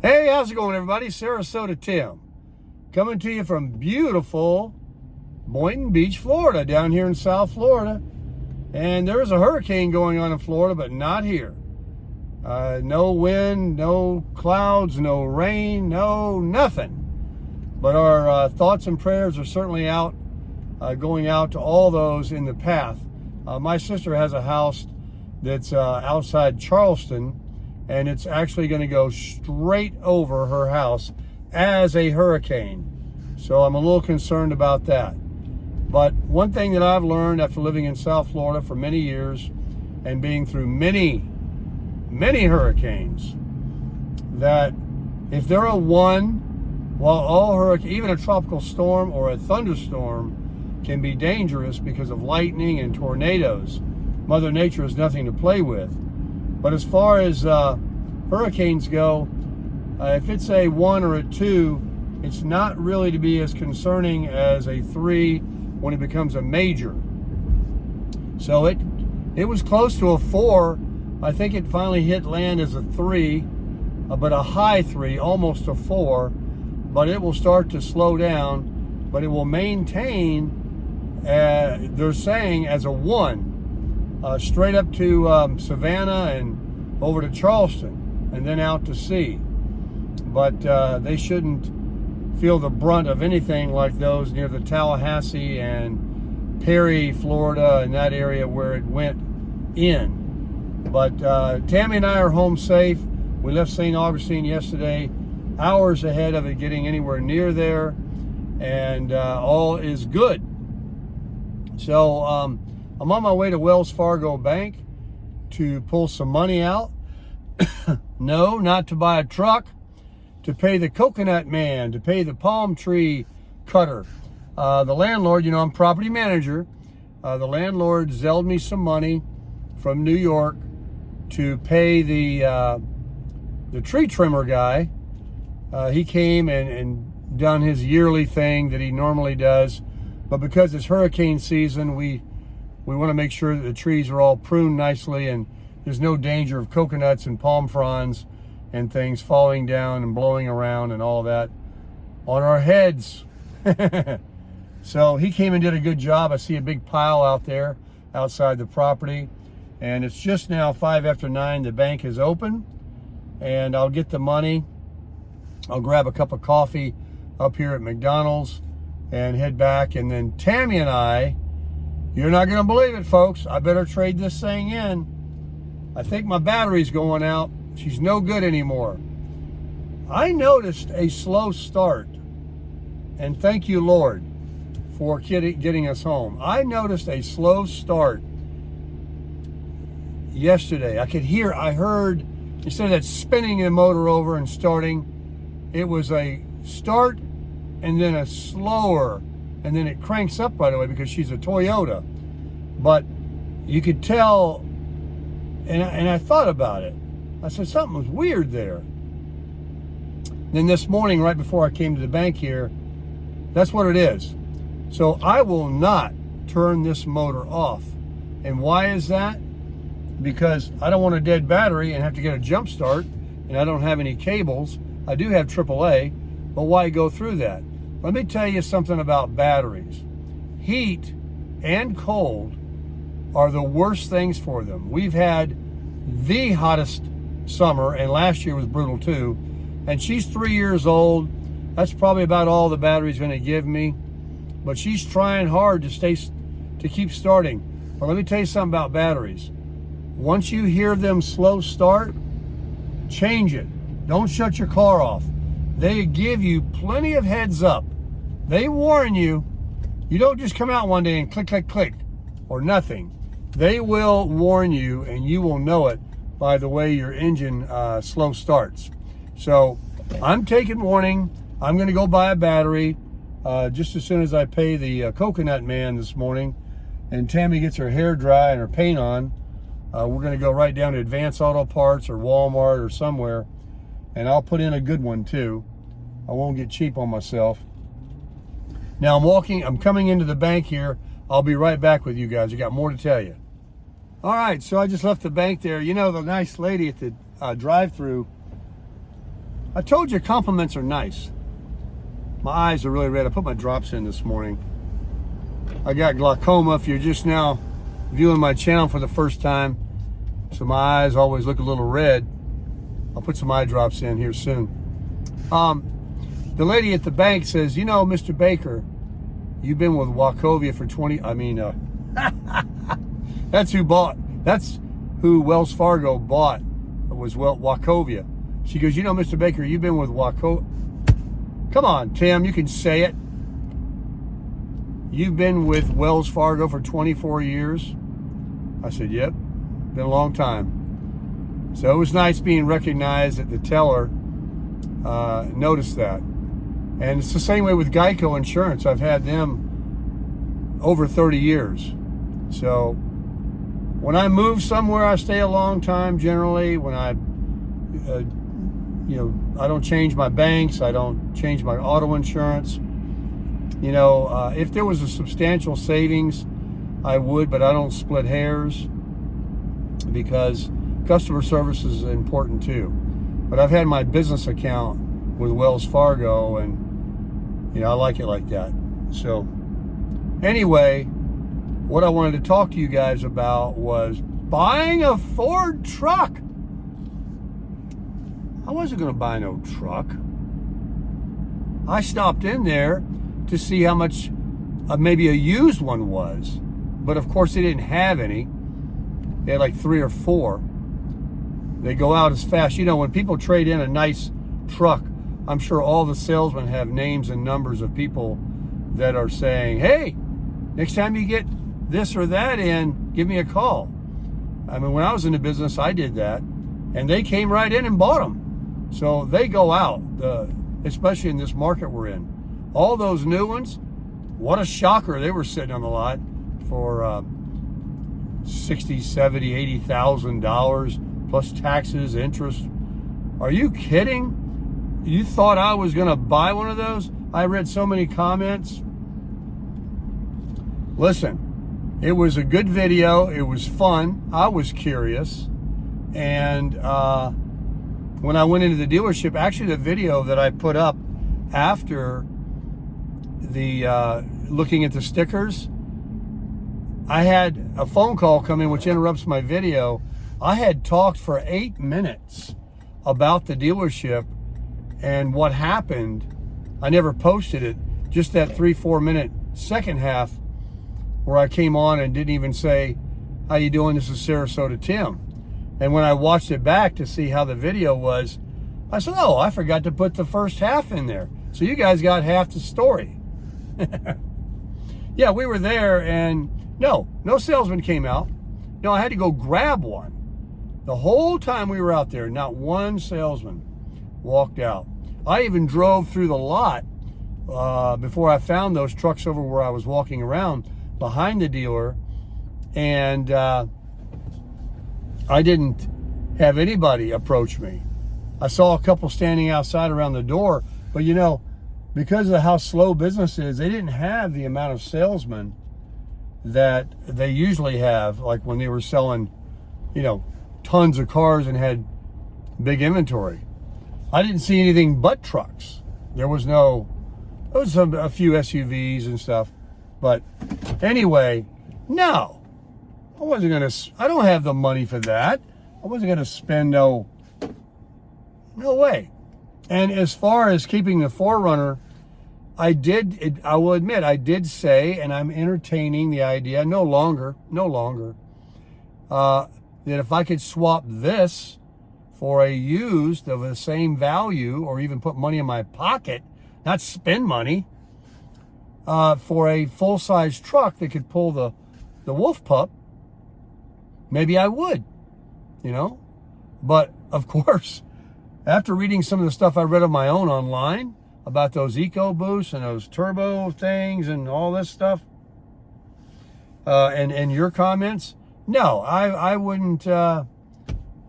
Hey, how's it going, everybody? Sarasota Tim, coming to you from beautiful Boynton Beach, Florida, down here in South Florida. And there's a hurricane going on in Florida, but not here. No wind, no clouds, no rain, no nothing. But our thoughts and prayers are certainly going out to all those in the path. My sister has a house that's outside Charleston, and it's actually going to go straight over her house as a hurricane. So I'm a little concerned about that. But one thing that I've learned after living in South Florida for many years and being through many hurricanes, that if there are one, while all hurricanes, even a tropical storm or a thunderstorm can be dangerous because of lightning and tornadoes, Mother Nature is nothing to play with. But as far as hurricanes go, if it's a 1 or a 2, it's not really to be as concerning as a 3 when it becomes a major. So it was close to a 4. I think it finally hit land as a 3, but a high 3, almost a 4. But it will start to slow down, but it will maintain, they're saying, as a 1. Straight up to Savannah and over to Charleston and then out to sea. But they shouldn't feel the brunt of anything like those near the Tallahassee and Perry, Florida, and that area where it went in. But Tammy and I are home safe. We left St. Augustine yesterday, hours ahead of it getting anywhere near there, and all is good. So I'm on my way to Wells Fargo Bank to pull some money out. No, not to buy a truck, to pay the coconut man, to pay the palm tree cutter. The landlord, I'm property manager. The landlord zelled me some money from New York to pay the tree trimmer guy. He came and done his yearly thing that he normally does. But because it's hurricane season, we want to make sure that the trees are all pruned nicely and there's no danger of coconuts and palm fronds and things falling down and blowing around and all that on our heads. So he came and did a good job. I see a big pile out there outside the property, and it's just now 5 after 9. The bank is open, and I'll get the money. I'll grab a cup of coffee up here at McDonald's and head back. And then Tammy and I, you're not going to believe it, folks, I better trade this thing in. I think my battery's going out. She's no good anymore. I noticed a slow start, and thank you, Lord, for getting us home. I noticed a slow start yesterday. I heard, instead of that spinning the motor over and starting, it was a start and then a slower, and then it cranks up right away because she's a Toyota. But you could tell, and I thought about it. I said, something was weird there. Then this morning, right before I came to the bank here, that's what it is. So I will not turn this motor off. And why is that? Because I don't want a dead battery and have to get a jump start, and I don't have any cables. I do have AAA, but why go through that? Let me tell you something about batteries. Heat and cold are the worst things for them. We've had the hottest summer, and last year was brutal too. And she's 3 years old. That's probably about all the battery's going to give me. But she's trying hard to keep starting. But let me tell you something about batteries. Once you hear them slow start, change it. Don't shut your car off. They give you plenty of heads up. They warn you. You don't just come out one day and click, click, click, or nothing. They will warn you, and you will know it by the way your engine slow starts. So I'm taking warning. I'm going to go buy a battery just as soon as I pay the coconut man this morning, and Tammy gets her hair dry and her paint on. We're going to go right down to Advance Auto Parts or Walmart or somewhere, and I'll put in a good one too. I won't get cheap on myself. Now I'm coming into the bank here. I'll be right back with you guys. I got more to tell you. All right, so I just left the bank there. The nice lady at the drive-through, I told you compliments are nice. My eyes are really red. I put my drops in this morning. I got glaucoma. If you're just now viewing my channel for the first time, so my eyes always look a little red, I'll put some eye drops in here soon. The lady at the bank says, you know, Mr. Baker, you've been with Wachovia for 20, that's who Wells Fargo bought, was Wachovia. She goes, you know, Mr. Baker, you've been with Wachovia. Come on, Tim, you can say it. You've been with Wells Fargo for 24 years? I said, yep, been a long time. So it was nice being recognized at the teller. Noticed that. And it's the same way with Geico Insurance. I've had them over 30 years. So when I move somewhere, I stay a long time generally. When I, I don't change my banks. I don't change my auto insurance. If there was a substantial savings, I would, but I don't split hairs because customer service is important too. But I've had my business account with Wells Fargo, and I like it like that. So anyway, what I wanted to talk to you guys about was buying a Ford truck. I wasn't going to buy no truck. I stopped in there to see how much maybe a used one was, but of course they didn't have any. They had like 3 or 4. They go out as fast. When people trade in a nice truck, I'm sure all the salesmen have names and numbers of people that are saying, hey, next time you get this or that in, give me a call. When I was in the business, I did that, and they came right in and bought them. So they go out, especially in this market we're in. All those new ones, what a shocker. They were sitting on the lot for $60,000, $70,000, $80,000 plus taxes, interest. Are you kidding? You thought I was going to buy one of those? I read so many comments. Listen, it was a good video. It was fun. I was curious. And when I went into the dealership, actually the video that I put up after the looking at the stickers, I had a phone call come in which interrupts my video. I had talked for 8 minutes about the dealership and what happened. I never posted it, just that 3-4 minute second half where I came on and didn't even say, how you doing, this is Sarasota Tim. And when I watched it back to see how the video was, I said, oh, I forgot to put the first half in there. So you guys got half the story. Yeah, we were there, and no salesman came out. No, I had to go grab one. The whole time we were out there, not one salesman walked out. I even drove through the lot before I found those trucks over where I was walking around behind the dealer, and I didn't have anybody approach me. I saw a couple standing outside around the door, but because of how slow business is, they didn't have the amount of salesmen that they usually have, like when they were selling, tons of cars and had big inventory. I didn't see anything but trucks. There was a few SUVs and stuff, but anyway, no, I don't have the money for that. I wasn't gonna spend no way. And as far as keeping the Forerunner, I will admit, I did say, and I'm entertaining the idea no longer, that if I could swap this for a used of the same value, or even put money in my pocket, not spend money, for a full-size truck that could pull the wolf pup, maybe I would, But, of course, after reading some of the stuff I read of my own online about those Eco Boosts and those turbo things and all this stuff, and your comments, no, I wouldn't, no,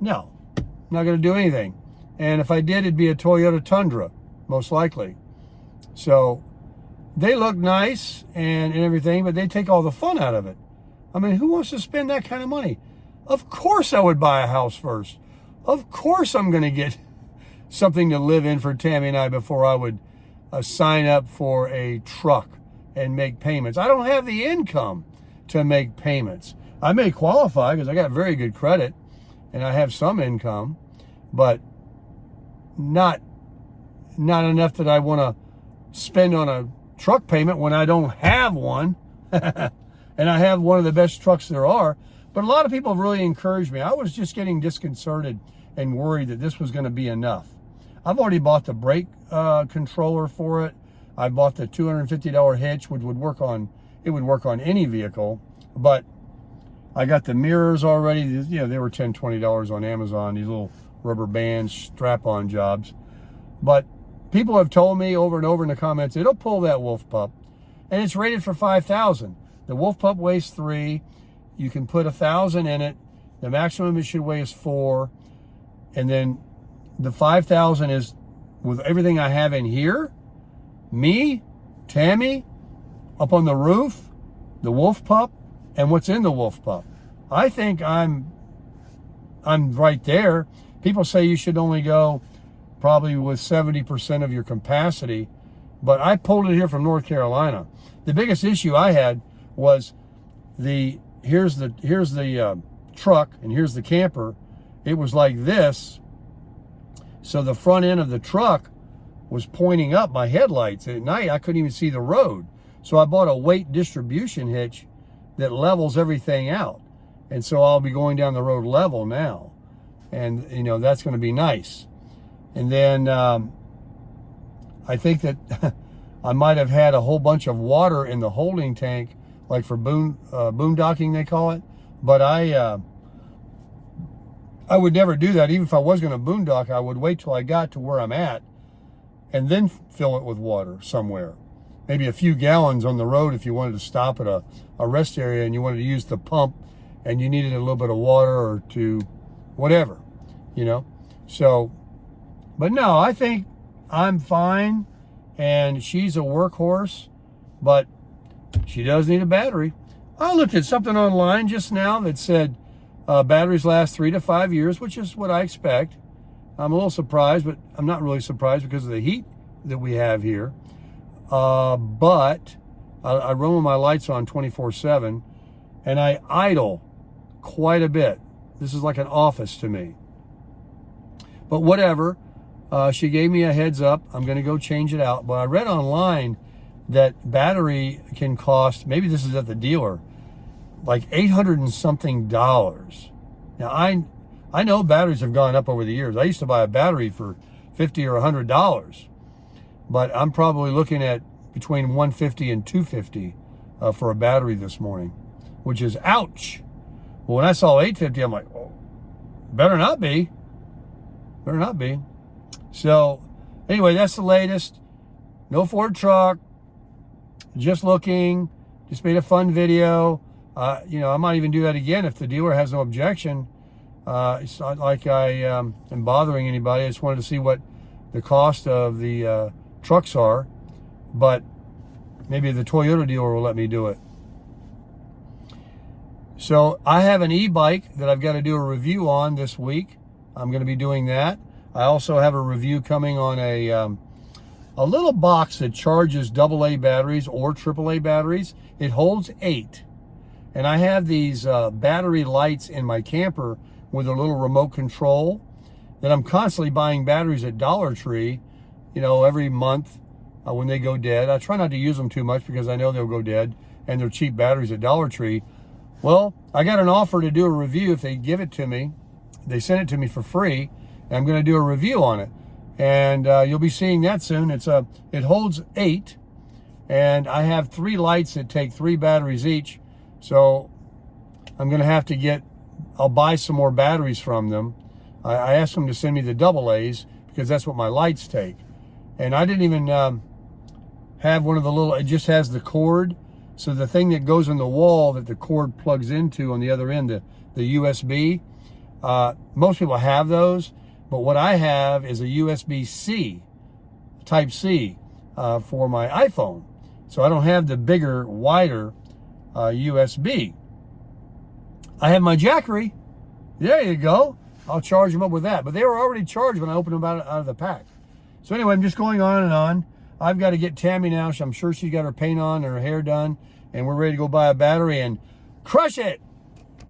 I'm not going to do anything. And if I did, it'd be a Toyota Tundra, most likely. So they look nice and everything, but they take all the fun out of it. Who wants to spend that kind of money? Of course I would buy a house first. Of course I'm going to get something to live in for Tammy and I before I would sign up for a truck and make payments. I don't have the income to make payments. I may qualify because I got very good credit and I have some income, but not enough that I want to spend on a truck payment when I don't have one. And I have one of the best trucks there are. But a lot of people have really encouraged me. I was just getting disconcerted and worried that this was going to be enough. I've already bought the brake controller for it. I bought the $250 hitch, which would work on any vehicle. But I got the mirrors already. You know, they were $10, $20 on Amazon, these little rubber band strap-on jobs. But people have told me over and over in the comments, it'll pull that Wolf Pup. And it's rated for 5,000. The Wolf Pup weighs 3. You can put 1,000 in it. The maximum it should weigh is 4. And then the 5,000 is with everything I have in here. Me, Tammy, up on the roof, the Wolf Pup, and what's in the Wolf Pup. I think I'm right there. People say you should only go probably with 70% of your capacity, but I pulled it here from North Carolina. The biggest issue I had was here's the truck and here's the camper. It was like this, so the front end of the truck was pointing up my headlights. At night I couldn't even see the road, so I bought a weight distribution hitch that levels everything out, and so I'll be going down the road level now, and you know that's going to be nice. And then I think that I might have had a whole bunch of water in the holding tank, like for boondocking they call it. But I would never do that. Even if I was going to boondock, I would wait till I got to where I'm at and then fill it with water somewhere. Maybe a few gallons on the road if you wanted to stop at a rest area and you wanted to use the pump and you needed a little bit of water or to whatever, you know. So, but no, I think I'm fine. And she's a workhorse, but she does need a battery. I looked at something online just now that said batteries last 3 to 5 years, which is what I expect. I'm a little surprised, but I'm not really surprised because of the heat that we have here. But I run with my lights on 24/7, and I idle quite a bit. This is like an office to me. But whatever. She gave me a heads up. I'm going to go change it out. But I read online that battery can cost, maybe this is at the dealer, like $800 and something. Now, I know batteries have gone up over the years. I used to buy a battery for $50 or $100. But I'm probably looking at between $150 and $250 for a battery this morning, which is ouch. Well, when I saw $850, I'm like, oh, better not be. Better not be. So, anyway, that's the latest. No Ford truck. Just looking. Just made a fun video. You know, I might even do that again if the dealer has no objection. It's not like I am bothering anybody. I just wanted to see what the cost of the trucks are. But maybe the Toyota dealer will let me do it. So, I have an e-bike that I've got to do a review on this week. I'm going to be doing that. I also have a review coming on a little box that charges AA batteries or AAA batteries. It holds 8. And I have these battery lights in my camper with a little remote control that I'm constantly buying batteries at Dollar Tree, you know, every month when they go dead. I try not to use them too much because I know they'll go dead, and they're cheap batteries at Dollar Tree. Well, I got an offer to do a review if they give it to me. They sent it to me for free. I'm going to do a review on it, and you'll be seeing that soon. It holds 8, and I have 3 lights that take 3 batteries each, so I'm going to have to I'll buy some more batteries from them. I asked them to send me the AA's because that's what my lights take, and I didn't even have one of the little, it just has the cord, so the thing that goes in the wall that the cord plugs into on the other end, the USB, most people have those. But what I have is a USB-C, Type-C, for my iPhone. So I don't have the bigger, wider USB. I have my Jackery. There you go. I'll charge them up with that. But they were already charged when I opened them out of the pack. So anyway, I'm just going on and on. I've got to get Tammy now. So I'm sure she's got her paint on and her hair done. And we're ready to go buy a battery and crush it.